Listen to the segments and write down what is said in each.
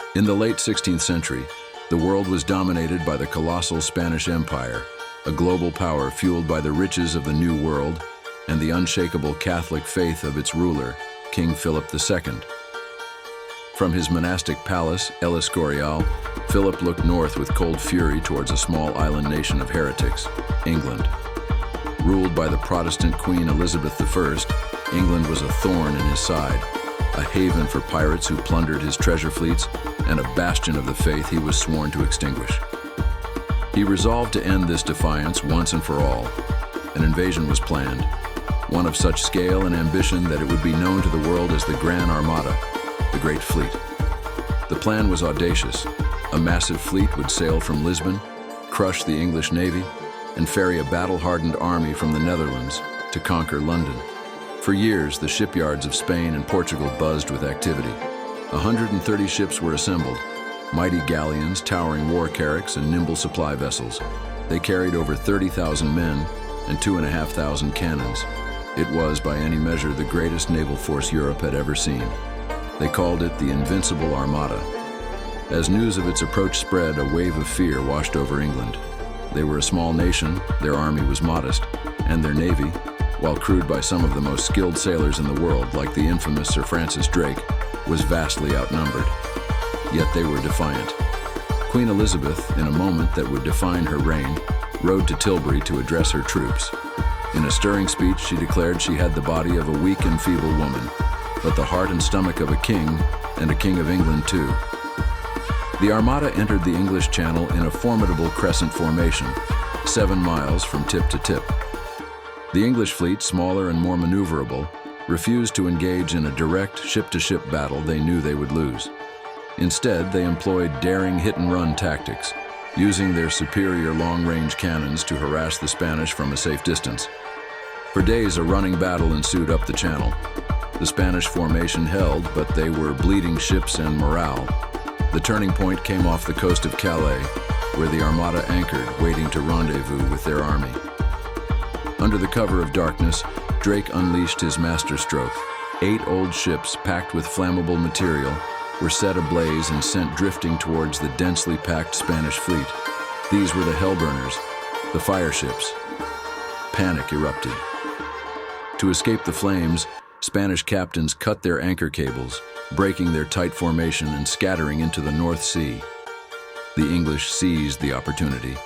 In the late 16th century, the world was dominated by the colossal Spanish Empire, a global power fueled by the riches of the New World and the unshakable Catholic faith of its ruler, King Philip II. From his monastic palace, El Escorial, Philip looked north with cold fury towards a small island nation of heretics, England. Ruled by the Protestant Queen Elizabeth I, England was a thorn in his side, a haven for pirates who plundered his treasure fleets, and a bastion of the faith he was sworn to extinguish. He resolved to end this defiance once and for all. An invasion was planned, one of such scale and ambition that it would be known to the world as the Grand Armada, the Great Fleet. The plan was audacious. A massive fleet would sail from Lisbon, crush the English navy, and ferry a battle-hardened army from the Netherlands to conquer London. For years, the shipyards of Spain and Portugal buzzed with activity. 130 ships were assembled, mighty galleons, towering war carracks, and nimble supply vessels. They carried over 30,000 men and 2,500 cannons. It was, by any measure, the greatest naval force Europe had ever seen. They called it the Invincible Armada. As news of its approach spread, a wave of fear washed over England. They were a small nation, their army was modest, and their navy, while crewed by some of the most skilled sailors in the world, like the infamous Sir Francis Drake, was vastly outnumbered. Yet they were defiant. Queen Elizabeth, in a moment that would define her reign, rode to Tilbury to address her troops. In a stirring speech, she declared she had the body of a weak and feeble woman, but the heart and stomach of a king, and a king of England too. The Armada entered the English Channel in a formidable crescent formation, 7 miles from tip to tip. The English fleet, smaller and more maneuverable, refused to engage in a direct ship-to-ship battle they knew they would lose. Instead, they employed daring hit-and-run tactics, using their superior long-range cannons to harass the Spanish from a safe distance. For days, a running battle ensued up the channel. The Spanish formation held, but they were bleeding ships and morale. The turning point came off the coast of Calais, where the Armada anchored, waiting to rendezvous with their army. Under the cover of darkness, Drake unleashed his masterstroke. 8 old ships, packed with flammable material, were set ablaze and sent drifting towards the densely packed Spanish fleet. These were the Hellburners, the fire ships. Panic erupted. To escape the flames, Spanish captains cut their anchor cables, breaking their tight formation and scattering into the North Sea. The English seized the opportunity.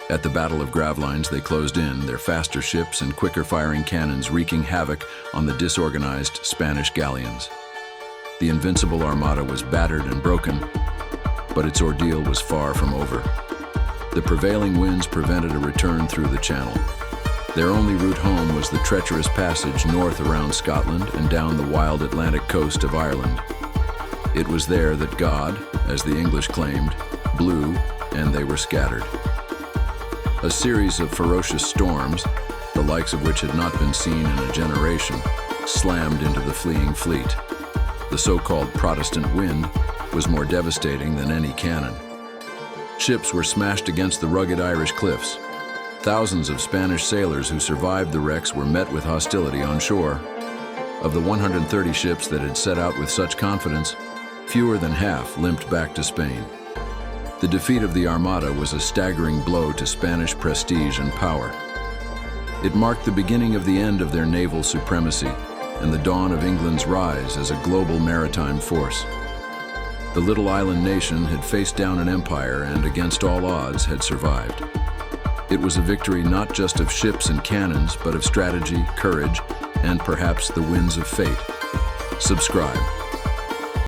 At the Battle of Gravelines, they closed in, their faster ships and quicker-firing cannons wreaking havoc on the disorganized Spanish galleons. The Invincible Armada was battered and broken, but its ordeal was far from over. The prevailing winds prevented a return through the Channel. Their only route home was the treacherous passage north around Scotland and down the wild Atlantic coast of Ireland. It was there that God, as the English claimed, blew, and they were scattered. A series of ferocious storms, the likes of which had not been seen in a generation, slammed into the fleeing fleet. The so-called Protestant wind was more devastating than any cannon. Ships were smashed against the rugged Irish cliffs. Thousands of Spanish sailors who survived the wrecks were met with hostility on shore. Of the 130 ships that had set out with such confidence, fewer than half limped back to Spain. The defeat of the Armada was a staggering blow to Spanish prestige and power. It marked the beginning of the end of their naval supremacy and the dawn of England's rise as a global maritime force. The little island nation had faced down an empire and, against all odds, had survived. It was a victory not just of ships and cannons, but of strategy, courage, and perhaps the winds of fate. Subscribe.